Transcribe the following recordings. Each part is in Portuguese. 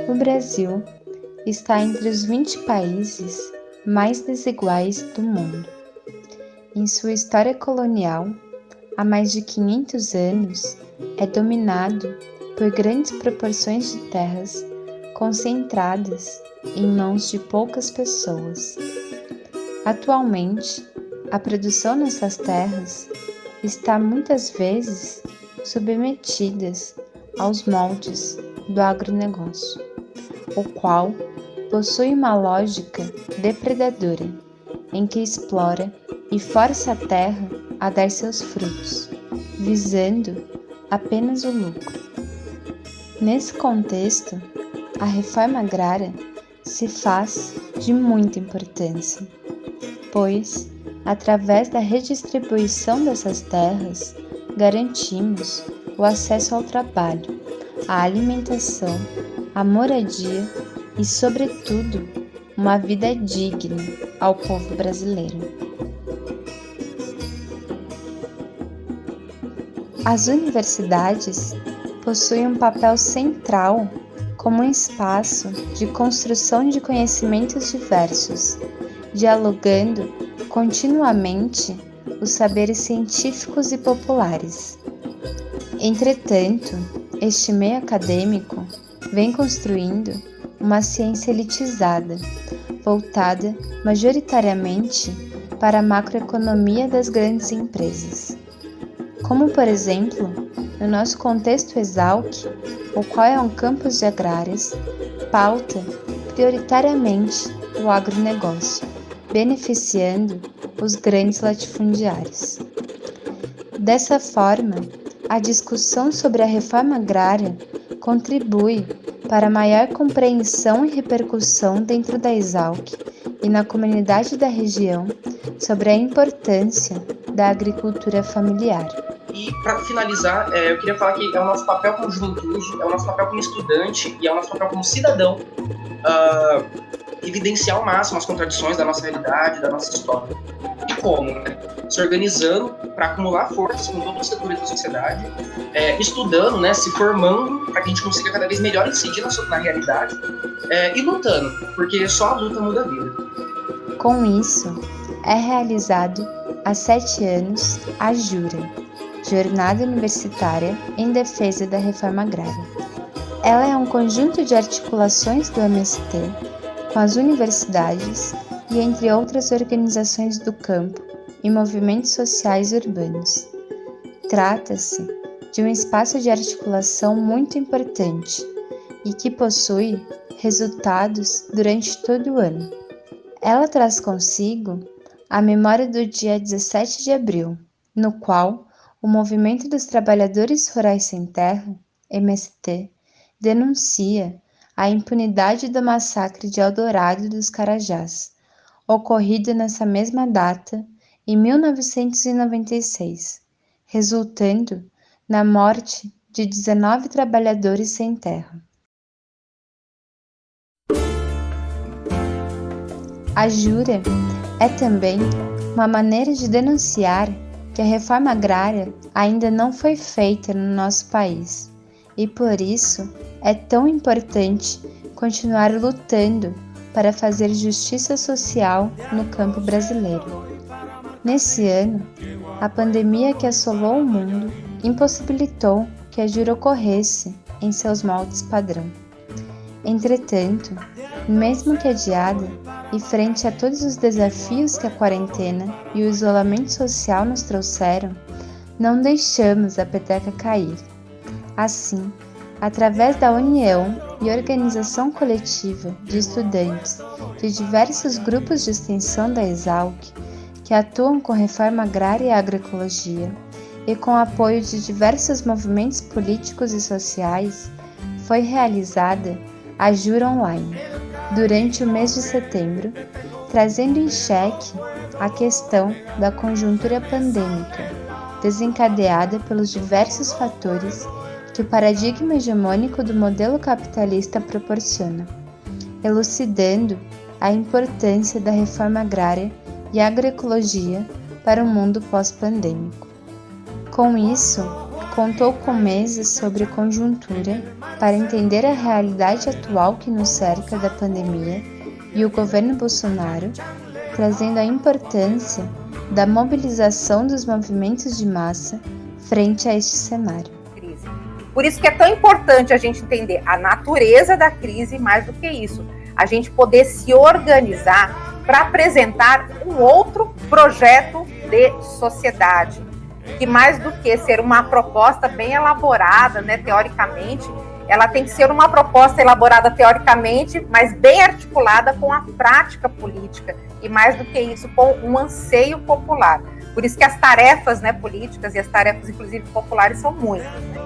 O Brasil está entre os 20 países mais desiguais do mundo. Em sua história colonial, há mais de 500 anos, é dominado por grandes proporções de terras concentradas em mãos de poucas pessoas. Atualmente, a produção nessas terras está muitas vezes submetida aos moldes do agronegócio, o qual possui uma lógica depredadora, em que explora e força a terra a dar seus frutos, visando apenas o lucro. Nesse contexto, a reforma agrária se faz de muita importância, pois, através da redistribuição dessas terras, garantimos o acesso ao trabalho, à alimentação, à moradia e, sobretudo, uma vida digna ao povo brasileiro. As universidades possuem um papel central como um espaço de construção de conhecimentos diversos, dialogando continuamente os saberes científicos e populares. Entretanto, este meio acadêmico vem construindo uma ciência elitizada, voltada majoritariamente para a macroeconomia das grandes empresas. Como, por exemplo, no nosso contexto Exalc, o qual é um campus de agrárias, pauta prioritariamente o agronegócio, beneficiando os grandes latifundiários. Dessa forma, a discussão sobre a reforma agrária contribui para a maior compreensão e repercussão dentro da Exalc e na comunidade da região sobre a importância da agricultura familiar. E, para finalizar, eu queria falar que é o nosso papel como juventude, é o nosso papel como estudante e é o nosso papel como cidadão evidenciar ao máximo as contradições da nossa realidade, da nossa história. E como? Se organizando para acumular forças com todos os setores da sociedade, estudando, se formando para que a gente consiga cada vez melhor incidir na realidade e lutando, porque só a luta muda a vida. Com isso, é realizado há 7 anos a JURA, Jornada Universitária em Defesa da Reforma Agrária. Ela é um conjunto de articulações do MST com as universidades e entre outras organizações do campo e movimentos sociais urbanos. Trata-se de um espaço de articulação muito importante e que possui resultados durante todo o ano. Ela traz consigo a memória do dia 17 de abril, no qual o Movimento dos Trabalhadores Rurais Sem Terra, MST, denuncia a impunidade do massacre de Eldorado dos Carajás, ocorrido nessa mesma data, em 1996, resultando na morte de 19 trabalhadores sem terra. A JURA é também uma maneira de denunciar que a reforma agrária ainda não foi feita no nosso país e, por isso, é tão importante continuar lutando para fazer justiça social no campo brasileiro. Nesse ano, a pandemia que assolou o mundo impossibilitou que a JURA ocorresse em seus moldes padrão. Entretanto, mesmo que adiada, e frente a todos os desafios que a quarentena e o isolamento social nos trouxeram, não deixamos a peteca cair. Assim, através da união e organização coletiva de estudantes de diversos grupos de extensão da Exalc, que atuam com reforma agrária e agroecologia, e com apoio de diversos movimentos políticos e sociais, foi realizada a JURA Online, durante o mês de setembro, trazendo em xeque a questão da conjuntura pandêmica, desencadeada pelos diversos fatores que o paradigma hegemônico do modelo capitalista proporciona, elucidando a importância da reforma agrária e agroecologia para o mundo pós-pandêmico. Com isso, contou com mesas sobre conjuntura para entender a realidade atual que nos cerca da pandemia e o governo Bolsonaro, trazendo a importância da mobilização dos movimentos de massa frente a este cenário. Por isso que é tão importante a gente entender a natureza da crise, mais do que isso, a gente poder se organizar para apresentar um outro projeto de sociedade, que mais do que ser uma proposta bem elaborada, né, teoricamente, ela tem que ser uma proposta elaborada teoricamente, mas bem articulada com a prática política, e mais do que isso, com um anseio popular. Por isso que as tarefas, né, políticas e as tarefas, inclusive, populares, são muitas. Né?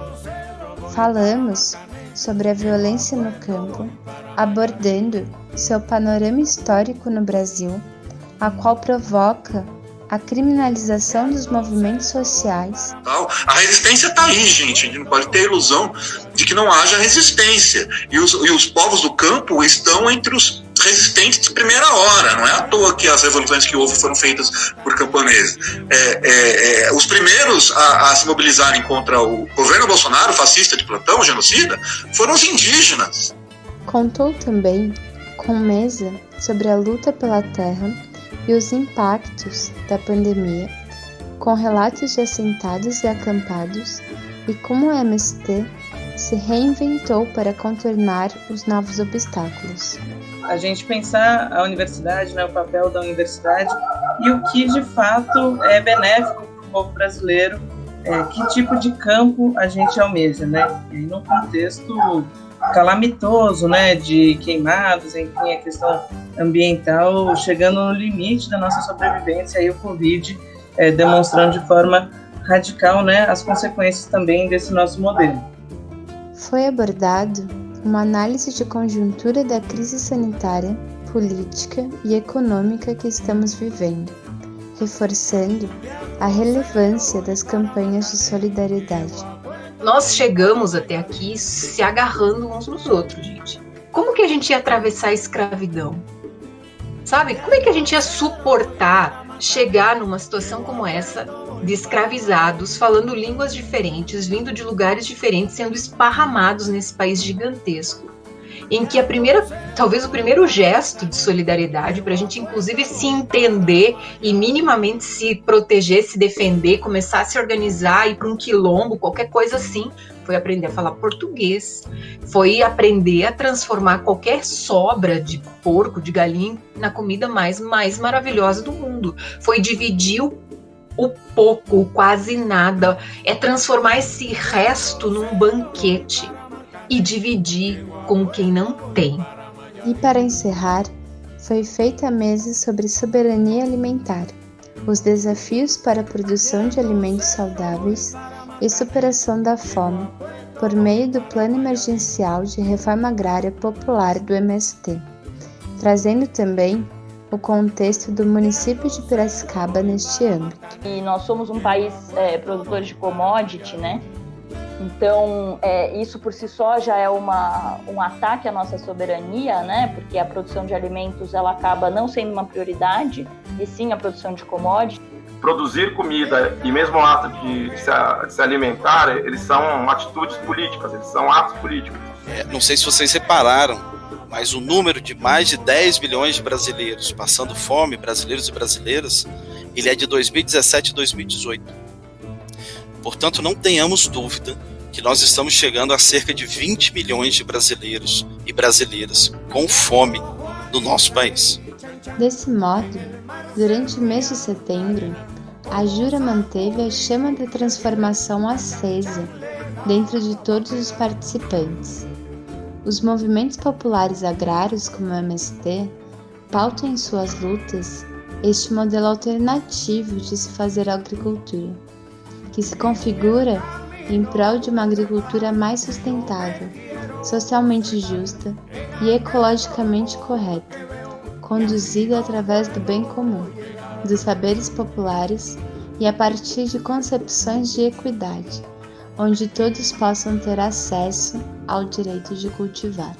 Falamos sobre a violência no campo, abordando seu panorama histórico no Brasil, a qual provoca a criminalização dos movimentos sociais. A resistência está aí, gente. A gente não pode ter a ilusão de que não haja resistência. E os povos do campo estão entre os resistentes de primeira hora. Não é à toa que as revoluções que houve foram feitas por camponeses. Os primeiros a se mobilizarem contra o governo Bolsonaro, fascista de plantão, genocida, foram os indígenas. Contou também com mesa sobre a luta pela terra e os impactos da pandemia, com relatos de assentados e acampados, e como a MST se reinventou para contornar os novos obstáculos. A gente pensar a universidade, né, o papel da universidade e o que de fato é benéfico para o povo brasileiro, que tipo de campo a gente almeja, né? E num contexto calamitoso, né, de queimados, enfim, a questão ambiental chegando no limite da nossa sobrevivência, aí o Covid demonstrando de forma radical, né, as consequências também desse nosso modelo. Foi abordado uma análise de conjuntura da crise sanitária, política e econômica que estamos vivendo, reforçando a relevância das campanhas de solidariedade. Nós chegamos até aqui se agarrando uns nos outros, gente. Como que a gente ia atravessar a escravidão? Sabe? Como é que a gente ia suportar chegar numa situação como essa, de escravizados, falando línguas diferentes, vindo de lugares diferentes, sendo esparramados nesse país gigantesco, em que talvez o primeiro gesto de solidariedade, para a gente inclusive se entender e minimamente se proteger, se defender, começar a se organizar, ir para um quilombo, qualquer coisa assim, foi aprender a falar português, foi aprender a transformar qualquer sobra de porco, de galinha, na comida mais maravilhosa do mundo, foi dividir o pouco, o quase nada, é transformar esse resto num banquete e dividir com quem não tem. E para encerrar, foi feita a mesa sobre soberania alimentar, os desafios para a produção de alimentos saudáveis e superação da fome, por meio do Plano Emergencial de Reforma Agrária Popular do MST, trazendo também o contexto do município de Piracicaba neste âmbito. E nós somos um país produtor de commodity, né? Então, isso por si só já é um ataque à nossa soberania, né? Porque a produção de alimentos ela acaba não sendo uma prioridade, e sim a produção de commodity. Produzir comida e mesmo o ato de se alimentar, eles são atitudes políticas, eles são atos políticos. Não sei se vocês repararam, mas o número de mais de 10 milhões de brasileiros passando fome, brasileiros e brasileiras, ele é de 2017 e 2018. Portanto, não tenhamos dúvida que nós estamos chegando a cerca de 20 milhões de brasileiros e brasileiras com fome no nosso país. Desse modo, durante o mês de setembro, a Jura manteve a chama da transformação acesa dentro de todos os participantes. Os movimentos populares agrários, como o MST, pautam em suas lutas este modelo alternativo de se fazer agricultura, que se configura em prol de uma agricultura mais sustentável, socialmente justa e ecologicamente correta, conduzida através do bem comum, dos saberes populares e a partir de concepções de equidade, onde todos possam ter acesso ao direito de cultivar.